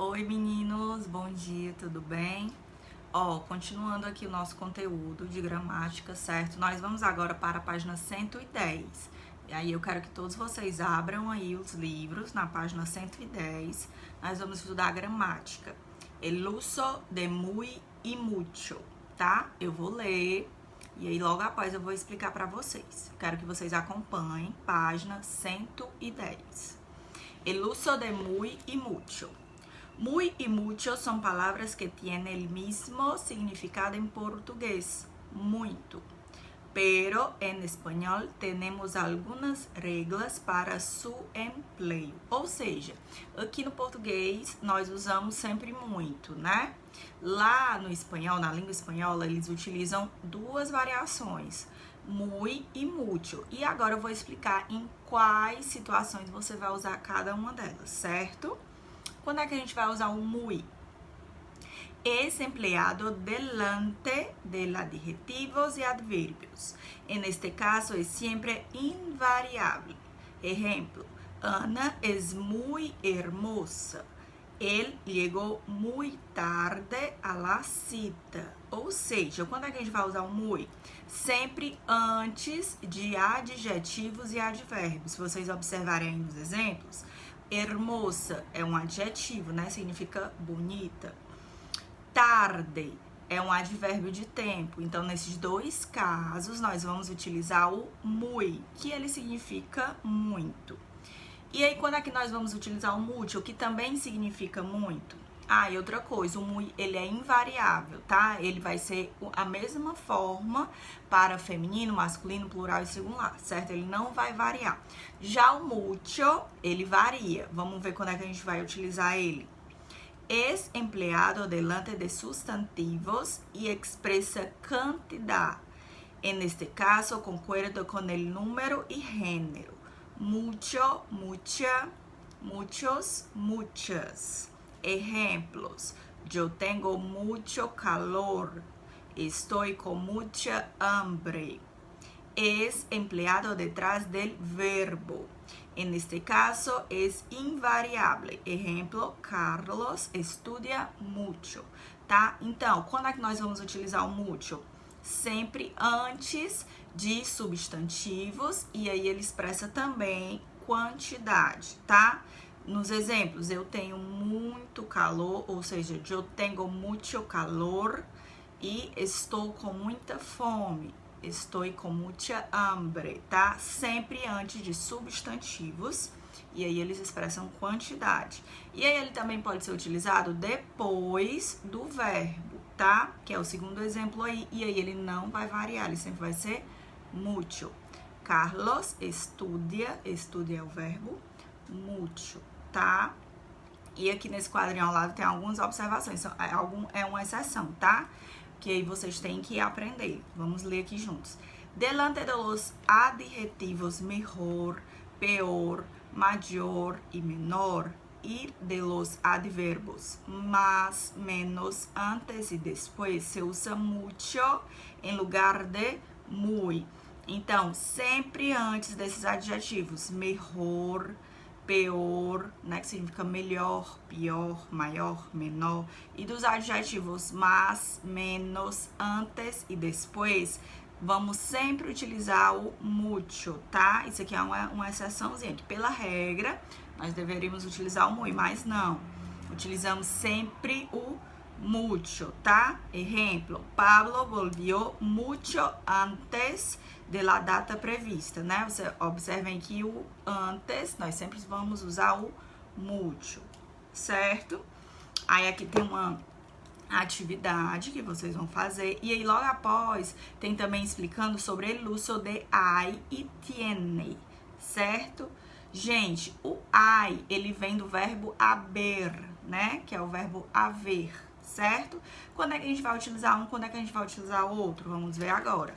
Oi meninos, bom dia, tudo bem? Continuando aqui o nosso conteúdo de gramática, certo? Nós vamos agora para a página 110. E aí eu quero que todos vocês abram aí os livros na página 110. Nós vamos estudar a gramática. El uso de muy y mucho, tá? Eu vou ler e aí logo após eu vou explicar para vocês. Quero que vocês acompanhem página 110. El uso de muy y mucho. Muy y mucho son palabras que tienen el mismo significado en portugués, muito. Pero en español tenemos algunas reglas para su empleo. Ou seja, aqui no português nós usamos sempre muito, né? Lá no espanhol, na língua espanhola, eles utilizam duas variações, muy e mucho. E agora eu vou explicar em quais situações você vai usar cada uma delas, certo? Quando é que a gente vai usar o muy? Es empleado delante de adjetivos y adverbios. En este caso es siempre invariable. Ejemplo, Ana es muy hermosa. Ele llegou muy tarde a la cita. Ou seja, quando é que a gente vai usar o muy? Sempre antes de adjetivos e advérbios. Se vocês observarem aí nos exemplos, hermosa é um adjetivo, né? Significa bonita. Tarde é um advérbio de tempo. Então, nesses dois casos, nós vamos utilizar o muy, que ele significa muito. E aí, quando é que nós vamos utilizar o mucho, que também significa muito? E outra coisa, o muy, ele é invariável, tá? Ele vai ser a mesma forma para feminino, masculino, plural e singular, certo? Ele não vai variar. Já o mucho, ele varia. Vamos ver quando é que a gente vai utilizar ele. Es empleado delante de sustantivos y expresa cantidad. En este caso, concuerdo con el número y género. Mucho, mucha, muchos, muchas. Ejemplos: yo tengo mucho calor. Estoy con mucha hambre. Es empleado detrás del verbo. En este caso es invariable. Ejemplo, Carlos estudia mucho, tá? Então, quando é que nós vamos utilizar o mucho? Sempre antes de substantivos, e aí ele expressa também quantidade, tá? Nos exemplos, eu tenho muito calor, ou seja, eu tenho mucho calor e estou com muita fome. Estou com muita hambre, tá? Sempre antes de substantivos, e aí eles expressam quantidade. E aí ele também pode ser utilizado depois do verbo, tá? Que é o segundo exemplo aí, e aí ele não vai variar, ele sempre vai ser mucho. Carlos estudia, estudia é o verbo, mucho, tá? E aqui nesse quadrinho ao lado tem algumas observações, é uma exceção, tá? Que aí vocês têm que aprender. Vamos ler aqui juntos. Delante de los adjetivos mejor, peor, mayor y menor, y de los adverbos más, menos, antes y después, se usa mucho em lugar de muy. Então, sempre antes desses adjetivos, mejor, peor, né, que significa melhor, pior, maior, menor, e dos adjetivos mais, menos, antes e depois, vamos sempre utilizar o mucho, tá? Isso aqui é uma exceçãozinha, que pela regra, nós deveríamos utilizar o muy, mas não. Utilizamos sempre o mucho, tá? Exemplo, Pablo volvió mucho antes de la data prevista, né? Você observem que o antes, nós sempre vamos usar o mucho, certo? Aí aqui tem uma atividade que vocês vão fazer, e aí logo após tem também explicando sobre el uso de hay e tiene, certo? Gente, o hay, ele vem do verbo haber, né? Que é o verbo haver, certo? Quando é que a gente vai utilizar um, quando é que a gente vai utilizar o outro? Vamos ver agora.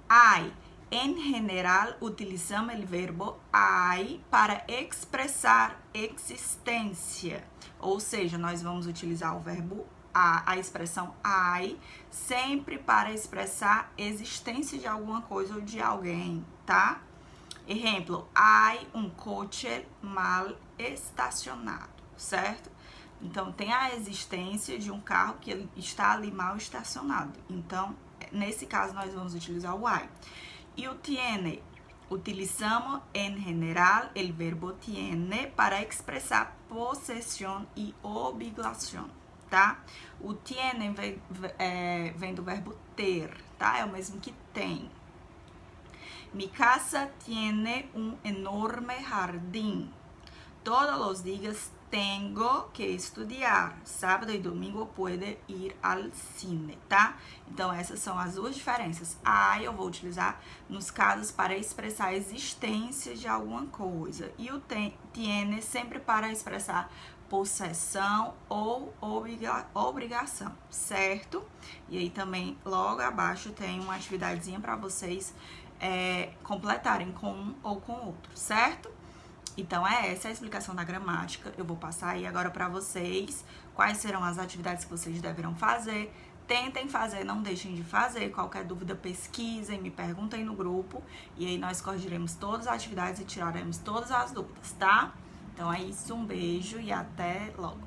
Hay. En general, utilizamos o verbo hay para expressar existência. Ou seja, nós vamos utilizar o verbo a expressão hay sempre para expressar existência de alguma coisa ou de alguém, tá? Exemplo, hay um coche mal estacionado, certo? Então, tem a existência de um carro que ele está ali mal estacionado. Então, nesse caso, nós vamos utilizar o hay. E o tiene, utilizamos em geral el verbo tiene para expressar possessão e obrigação, tá? O tiene vem do verbo ter, tá? É o mesmo que tem. Mi casa tiene un enorme jardín. Todos los días tengo que estudiar. Sábado e domingo puede ir al cine, tá? Então, essas são as duas diferenças. A eu vou utilizar nos casos para expressar a existência de alguma coisa. E o tiene sempre para expressar possessão ou obrigação, certo? E aí também, logo abaixo, tem uma atividadezinha para vocês completarem com um ou com outro, certo? Então, essa a explicação da gramática. Eu vou passar aí agora para vocês quais serão as atividades que vocês deverão fazer. Tentem fazer, não deixem de fazer. Qualquer dúvida, pesquisem, me perguntem no grupo. E aí nós corrigiremos todas as atividades e tiraremos todas as dúvidas, tá? Então é isso, um beijo e até logo.